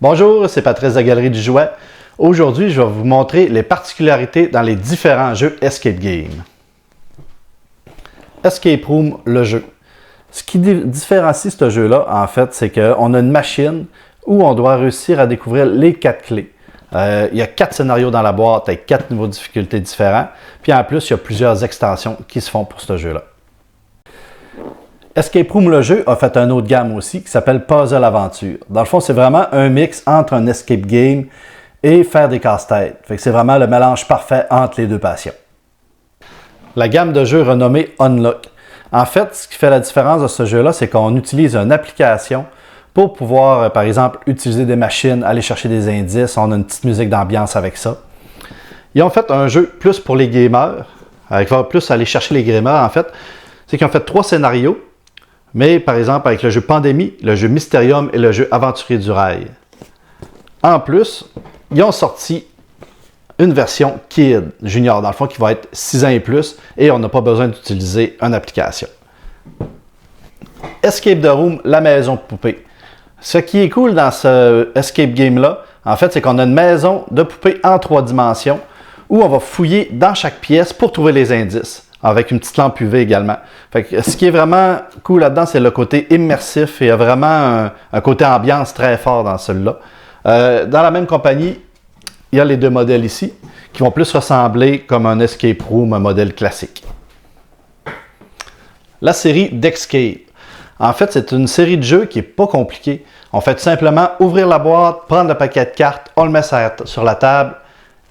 Bonjour, c'est Patrice de la Galerie du Jouet. Aujourd'hui, je vais vous montrer les particularités dans les différents jeux Escape Game. Escape Room, le jeu. Ce qui différencie ce jeu-là, en fait, c'est qu'on a une machine où on doit réussir à découvrir les 4 clés. Il y a 4 scénarios dans la boîte avec 4 niveaux de difficulté différents. Puis en plus, il y a plusieurs extensions qui se font pour ce jeu-là. Escape Room, le jeu, a fait un autre gamme aussi qui s'appelle Puzzle Aventure. Dans le fond, c'est vraiment un mix entre un escape game et faire des casse-têtes. C'est vraiment le mélange parfait entre les deux passions. La gamme de jeux renommée Unlock. En fait, ce qui fait la différence de ce jeu-là, c'est qu'on utilise une application pour pouvoir, par exemple, utiliser des machines, aller chercher des indices. On a une petite musique d'ambiance avec ça. Ils ont fait un jeu plus pour les gamers, avec plus aller chercher les gamers, en fait. C'est qu'ils ont fait 3 scénarios. Mais par exemple, avec le jeu Pandémie, le jeu Mysterium et le jeu Aventurier du Rail. En plus, ils ont sorti une version Kid Junior, dans le fond, qui va être 6 ans et plus, et on n'a pas besoin d'utiliser une application. Escape the Room, la maison de poupée. Ce qui est cool dans ce Escape Game-là, en fait, c'est qu'on a une maison de poupée en 3 dimensions, où on va fouiller dans chaque pièce pour trouver les indices, avec une petite lampe UV également. Fait que, ce qui est vraiment cool là-dedans, c'est le côté immersif et il y a vraiment un côté ambiance très fort dans celui-là. Dans la même compagnie, il y a les 2 modèles ici qui vont plus ressembler comme un escape room, un modèle classique. La série d'Escape. En fait, c'est une série de jeux qui n'est pas compliquée. On fait tout simplement ouvrir la boîte, prendre le paquet de cartes, on le met sur la table,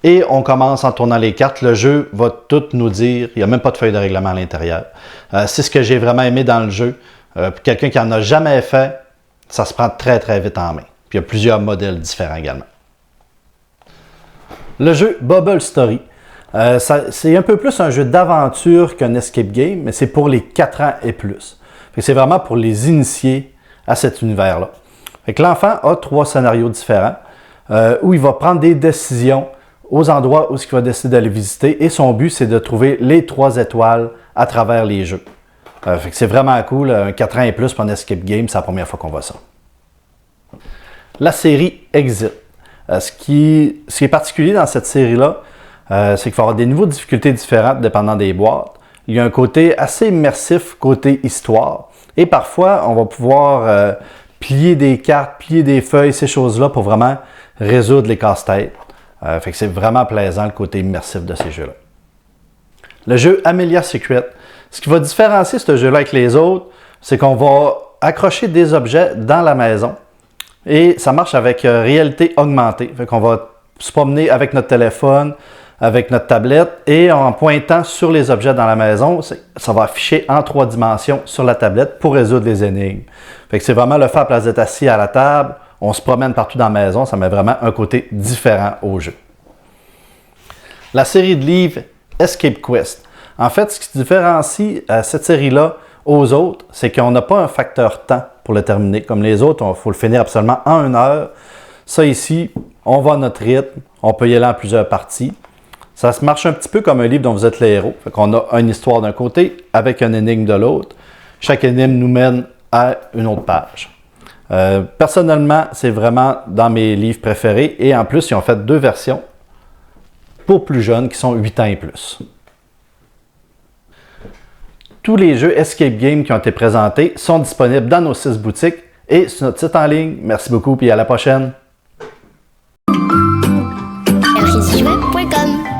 et on commence en tournant les cartes. Le jeu va tout nous dire. Il n'y a même pas de feuille de règlement à l'intérieur. C'est ce que j'ai vraiment aimé dans le jeu. Pour quelqu'un qui n'en a jamais fait, ça se prend très très vite en main. Puis il y a plusieurs modèles différents également. Le jeu Bubble Story. C'est un peu plus un jeu d'aventure qu'un escape game, mais c'est pour les 4 ans et plus. C'est vraiment pour les initier à cet univers-là. L'enfant a 3 scénarios différents où il va prendre des décisions aux endroits où il va décider d'aller visiter. Et son but, c'est de trouver les 3 étoiles à travers les jeux. C'est vraiment cool. Un 4 ans et plus pour un escape game, c'est la première fois qu'on voit ça. La série Exit. Ce qui est particulier dans cette série-là, c'est qu'il va y avoir des niveaux de difficulté différents dépendant des boîtes. Il y a un côté assez immersif, côté histoire. Et parfois, on va pouvoir plier des cartes, plier des feuilles, ces choses-là pour vraiment résoudre les casse-têtes. C'est vraiment plaisant le côté immersif de ces jeux-là. Le jeu Amelia Secret. Ce qui va différencier ce jeu-là avec les autres, c'est qu'on va accrocher des objets dans la maison et ça marche avec réalité augmentée. On va se promener avec notre téléphone, avec notre tablette et en pointant sur les objets dans la maison, ça va afficher en 3 dimensions sur la tablette pour résoudre les énigmes. C'est vraiment le fait à place d'être assis à la table. On se promène partout dans la maison, ça met vraiment un côté différent au jeu. La série de livres Escape Quest. En fait, ce qui différencie cette série-là aux autres, c'est qu'on n'a pas un facteur temps pour le terminer. Comme les autres, il faut le finir absolument en 1 heure. Ça ici, on va à notre rythme, on peut y aller en plusieurs parties. Ça se marche un petit peu comme un livre dont vous êtes les héros. On a une histoire d'un côté avec une énigme de l'autre. Chaque énigme nous mène à une autre page. Personnellement, c'est vraiment dans mes livres préférés et en plus, ils ont fait 2 versions pour plus jeunes qui sont 8 ans et plus. Tous les jeux Escape Game qui ont été présentés sont disponibles dans nos 6 boutiques et sur notre site en ligne. Merci beaucoup et à la prochaine. elrisjouet.com